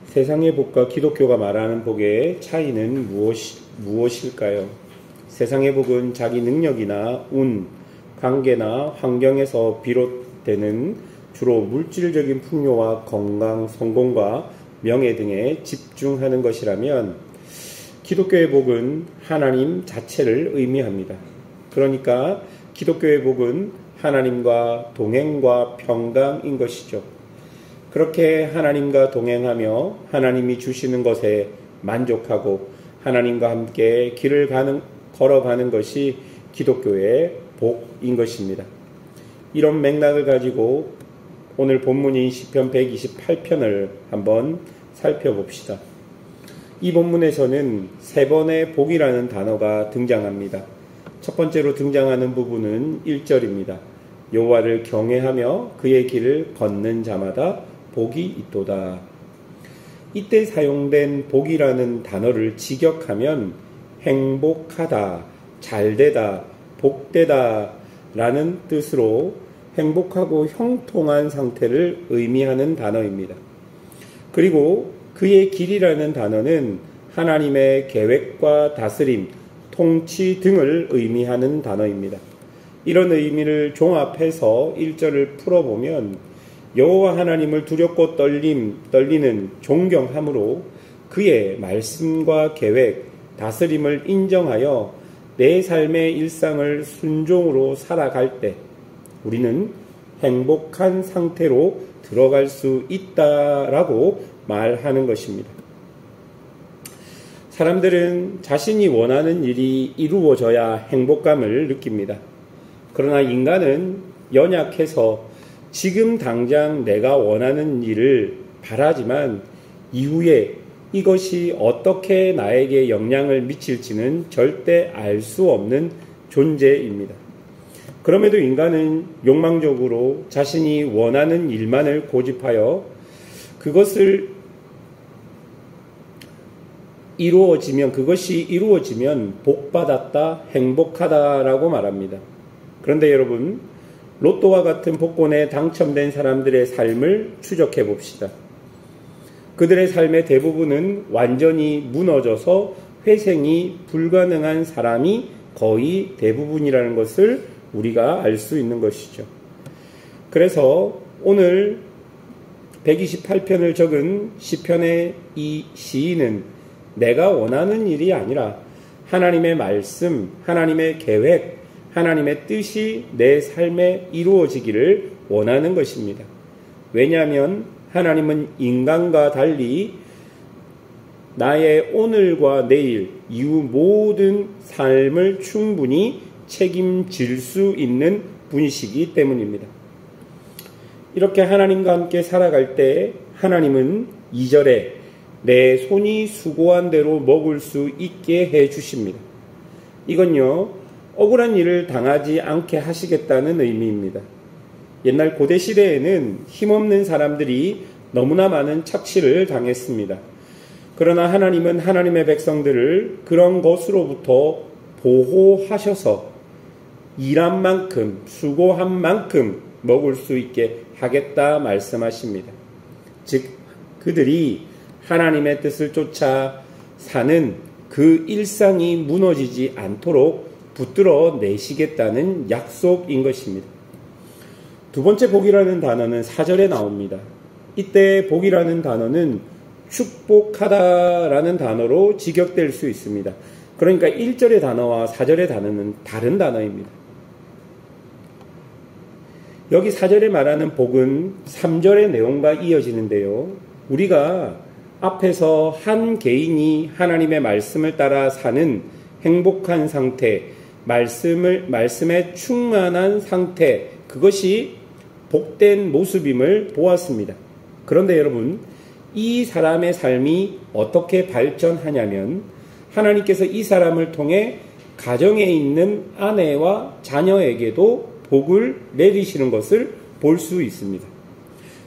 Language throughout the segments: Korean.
세상의 복과 기독교가 말하는 복의 차이는 무엇일까요? 세상의 복은 자기 능력이나 운, 관계나 환경에서 비롯되는 주로 물질적인 풍요와 건강, 성공과 명예 등에 집중하는 것이라면 기독교의 복은 하나님 자체를 의미합니다. 그러니까 기독교의 복은 하나님과 동행과 평강인 것이죠. 그렇게 하나님과 동행하며 하나님이 주시는 것에 만족하고 하나님과 함께 길을 걸어가는 것이 기독교의 복인 것입니다. 이런 맥락을 가지고 오늘 본문인 시편 128편을 한번 살펴봅시다. 이 본문에서는 3번의 복이라는 단어가 등장합니다. 첫 번째로 등장하는 부분은 1절입니다. 여호와를 경외하며 그의 길을 걷는 자마다 복이 있도다. 이때 사용된 복이라는 단어를 직역하면 행복하다, 잘되다, 복되다 라는 뜻으로 행복하고 형통한 상태를 의미하는 단어입니다. 그리고 그의 길이라는 단어는 하나님의 계획과 다스림, 통치 등을 의미하는 단어입니다. 이런 의미를 종합해서 1절을 풀어보면 여호와 하나님을 두렵고 떨리는 존경함으로 그의 말씀과 계획, 다스림을 인정하여 내 삶의 일상을 순종으로 살아갈 때 우리는 행복한 상태로 들어갈 수 있다라고 말하는 것입니다. 사람들은 자신이 원하는 일이 이루어져야 행복감을 느낍니다. 그러나 인간은 연약해서 지금 당장 내가 원하는 일을 바라지만 이후에 이것이 어떻게 나에게 영향을 미칠지는 절대 알 수 없는 존재입니다. 그럼에도 인간은 욕망적으로 자신이 원하는 일만을 고집하여 그것이 이루어지면 복받았다, 행복하다라고 말합니다. 그런데 여러분, 로또와 같은 복권에 당첨된 사람들의 삶을 추적해 봅시다. 그들의 삶의 대부분은 완전히 무너져서 회생이 불가능한 사람이 거의 대부분이라는 것을 우리가 알 수 있는 것이죠. 그래서 오늘 128편을 적은 시편의 이 시인은 내가 원하는 일이 아니라 하나님의 말씀, 하나님의 계획, 하나님의 뜻이 내 삶에 이루어지기를 원하는 것입니다. 왜냐하면 하나님은 인간과 달리 나의 오늘과 내일, 이후 모든 삶을 충분히 책임질 수 있는 분이시기 때문입니다. 이렇게 하나님과 함께 살아갈 때 하나님은 2절에 내 손이 수고한 대로 먹을 수 있게 해 주십니다. 이건요, 억울한 일을 당하지 않게 하시겠다는 의미입니다. 옛날 고대 시대에는 힘없는 사람들이 너무나 많은 착취를 당했습니다. 그러나 하나님은 하나님의 백성들을 그런 것으로부터 보호하셔서 일한 만큼, 수고한 만큼 먹을 수 있게 하겠다 말씀하십니다. 즉, 그들이 하나님의 뜻을 쫓아 사는 그 일상이 무너지지 않도록 붙들어 내시겠다는 약속인 것입니다. 두 번째 복이라는 단어는 4절에 나옵니다. 이때 복이라는 단어는 축복하다라는 단어로 직역될 수 있습니다. 그러니까 1절의 단어와 4절의 단어는 다른 단어입니다. 여기 4절에 말하는 복은 3절의 내용과 이어지는데요. 우리가 앞에서 한 개인이 하나님의 말씀을 따라 사는 행복한 상태, 말씀에 충만한 상태, 그것이 복된 모습임을 보았습니다. 그런데 여러분, 이 사람의 삶이 어떻게 발전하냐면 하나님께서 이 사람을 통해 가정에 있는 아내와 자녀에게도 복을 내리시는 것을 볼 수 있습니다.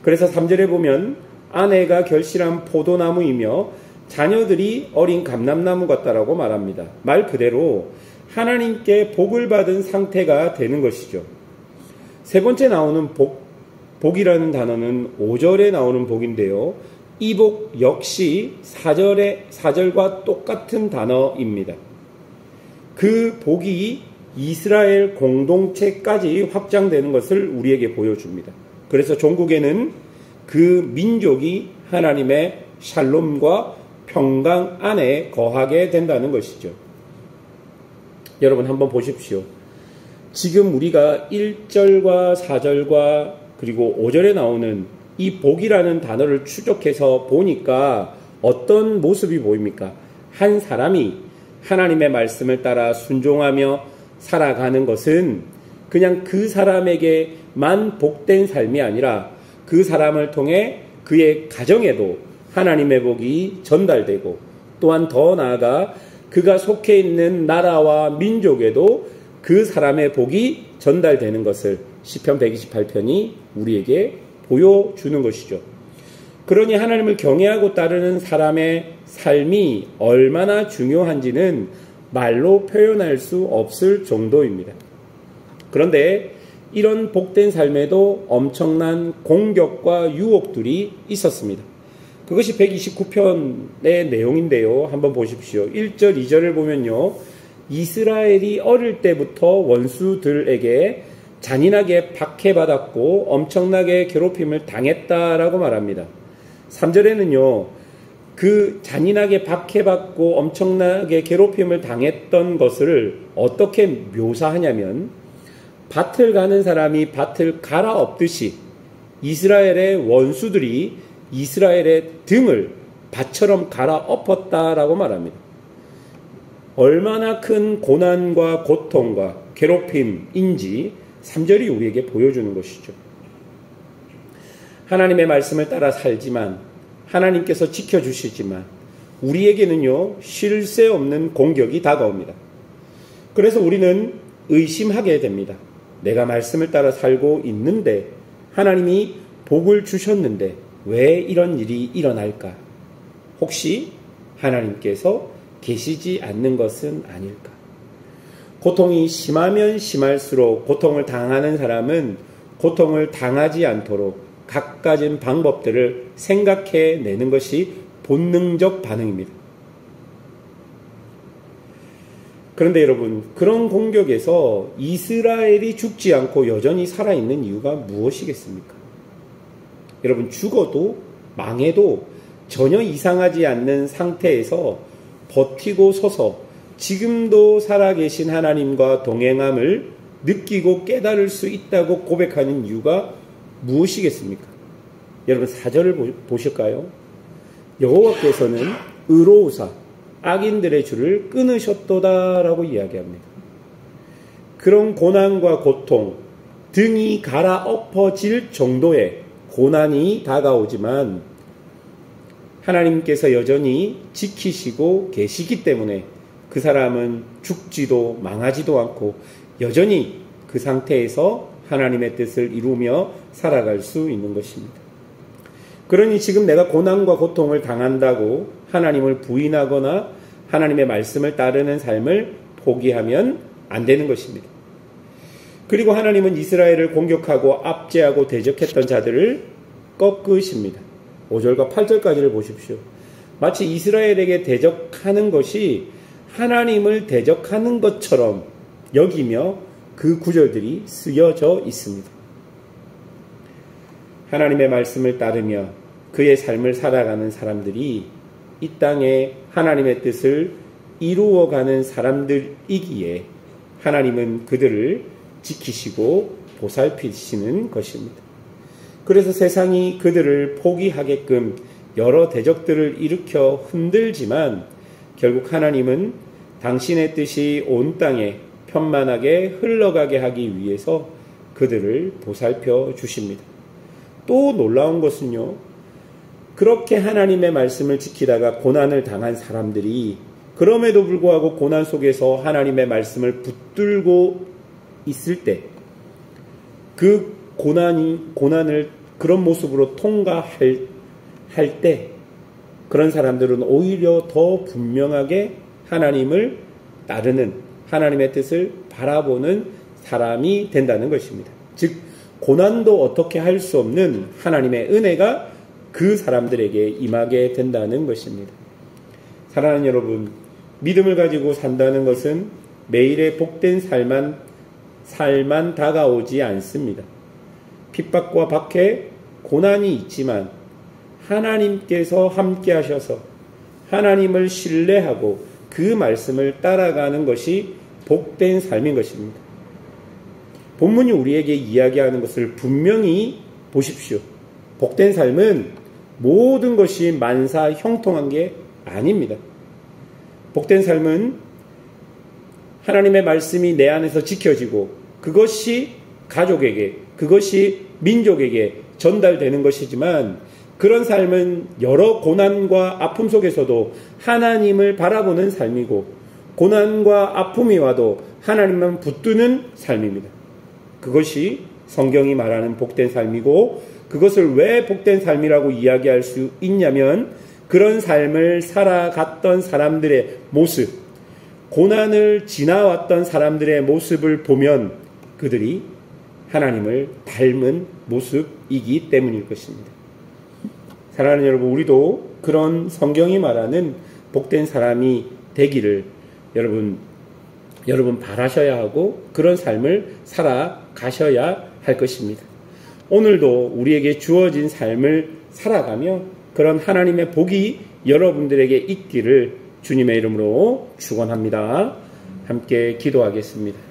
그래서 3절에 보면 아내가 결실한 포도나무이며 자녀들이 어린 감람나무 같다라고 말합니다. 말 그대로 하나님께 복을 받은 상태가 되는 것이죠. 세 번째 나오는 복이라는 단어는 5절에 나오는 복인데요. 이 복 역시 4절과 똑같은 단어입니다. 그 복이 이스라엘 공동체까지 확장되는 것을 우리에게 보여줍니다. 그래서 종국에는 그 민족이 하나님의 샬롬과 평강 안에 거하게 된다는 것이죠. 여러분 한번 보십시오. 지금 우리가 1절과 4절과 그리고 5절에 나오는 이 복이라는 단어를 추적해서 보니까 어떤 모습이 보입니까? 한 사람이 하나님의 말씀을 따라 순종하며 살아가는 것은 그냥 그 사람에게만 복된 삶이 아니라 그 사람을 통해 그의 가정에도 하나님의 복이 전달되고 또한 더 나아가 그가 속해 있는 나라와 민족에도 그 사람의 복이 전달되는 것을 시편 128편이 우리에게 보여주는 것이죠. 그러니 하나님을 경외하고 따르는 사람의 삶이 얼마나 중요한지는 말로 표현할 수 없을 정도입니다. 그런데 이런 복된 삶에도 엄청난 공격과 유혹들이 있었습니다. 그것이 129편의 내용인데요. 한번 보십시오. 1절, 2절을 보면요. 이스라엘이 어릴 때부터 원수들에게 잔인하게 박해받았고 엄청나게 괴롭힘을 당했다라고 말합니다. 3절에는요. 그 잔인하게 박해받고 엄청나게 괴롭힘을 당했던 것을 어떻게 묘사하냐면 밭을 가는 사람이 밭을 갈아엎듯이 이스라엘의 원수들이 이스라엘의 등을 밭처럼 갈아엎었다라고 말합니다. 얼마나 큰 고난과 고통과 괴롭힘인지 3절이 우리에게 보여주는 것이죠. 하나님의 말씀을 따라 살지만 하나님께서 지켜주시지만 우리에게는요 쉴 새 없는 공격이 다가옵니다. 그래서 우리는 의심하게 됩니다. 내가 말씀을 따라 살고 있는데 하나님이 복을 주셨는데 왜 이런 일이 일어날까? 혹시 하나님께서 계시지 않는 것은 아닐까? 고통이 심하면 심할수록 고통을 당하는 사람은 고통을 당하지 않도록 갖가진 방법들을 생각해내는 것이 본능적 반응입니다. 그런데 여러분, 그런 공격에서 이스라엘이 죽지 않고 여전히 살아있는 이유가 무엇이겠습니까? 여러분, 죽어도 망해도 전혀 이상하지 않는 상태에서 버티고 서서 지금도 살아계신 하나님과 동행함을 느끼고 깨달을 수 있다고 고백하는 이유가 무엇이겠습니까? 여러분 4절을 보실까요? 여호와께서는 의로우사 악인들의 줄을 끊으셨도다라고 이야기합니다. 그런 고난과 고통, 등이 갈아엎어질 정도의 고난이 다가오지만 하나님께서 여전히 지키시고 계시기 때문에 그 사람은 죽지도 망하지도 않고 여전히 그 상태에서 하나님의 뜻을 이루며 살아갈 수 있는 것입니다. 그러니 지금 내가 고난과 고통을 당한다고 하나님을 부인하거나 하나님의 말씀을 따르는 삶을 포기하면 안 되는 것입니다. 그리고 하나님은 이스라엘을 공격하고 압제하고 대적했던 자들을 꺾으십니다. 5절과 8절까지를 보십시오. 마치 이스라엘에게 대적하는 것이 하나님을 대적하는 것처럼 여기며 그 구절들이 쓰여져 있습니다. 하나님의 말씀을 따르며 그의 삶을 살아가는 사람들이 이 땅에 하나님의 뜻을 이루어가는 사람들이기에 하나님은 그들을 지키시고 보살피시는 것입니다. 그래서 세상이 그들을 포기하게끔 여러 대적들을 일으켜 흔들지만 결국 하나님은 당신의 뜻이 온 땅에 편만하게 흘러가게 하기 위해서 그들을 보살펴 주십니다. 또 놀라운 것은요, 그렇게 하나님의 말씀을 지키다가 고난을 당한 사람들이 그럼에도 불구하고 고난 속에서 하나님의 말씀을 붙들고 있을 때 그 고난을 그런 모습으로 통과할 때 그런 사람들은 오히려 더 분명하게 하나님을 따르는 하나님의 뜻을 바라보는 사람이 된다는 것입니다. 즉 고난도 어떻게 할 수 없는 하나님의 은혜가 그 사람들에게 임하게 된다는 것입니다. 사랑하는 여러분, 믿음을 가지고 산다는 것은 매일의 복된 삶만 다가오지 않습니다. 핍박과 박해, 고난이 있지만 하나님께서 함께 하셔서 하나님을 신뢰하고 그 말씀을 따라가는 것이 복된 삶인 것입니다. 본문이 우리에게 이야기하는 것을 분명히 보십시오. 복된 삶은 모든 것이 만사 형통한 게 아닙니다. 복된 삶은 하나님의 말씀이 내 안에서 지켜지고 그것이 가족에게, 그것이 민족에게 전달되는 것이지만 그런 삶은 여러 고난과 아픔 속에서도 하나님을 바라보는 삶이고 고난과 아픔이 와도 하나님만 붙드는 삶입니다. 그것이 성경이 말하는 복된 삶이고 그것을 왜 복된 삶이라고 이야기할 수 있냐면 그런 삶을 살아갔던 사람들의 모습, 고난을 지나왔던 사람들의 모습을 보면 그들이 하나님을 닮은 모습이기 때문일 것입니다. 사랑하는 여러분, 우리도 그런 성경이 말하는 복된 사람이 되기를 여러분 바라셔야 하고 그런 삶을 살아가셔야 할 것입니다. 오늘도 우리에게 주어진 삶을 살아가며 그런 하나님의 복이 여러분들에게 있기를 주님의 이름으로 축원합니다. 함께 기도하겠습니다.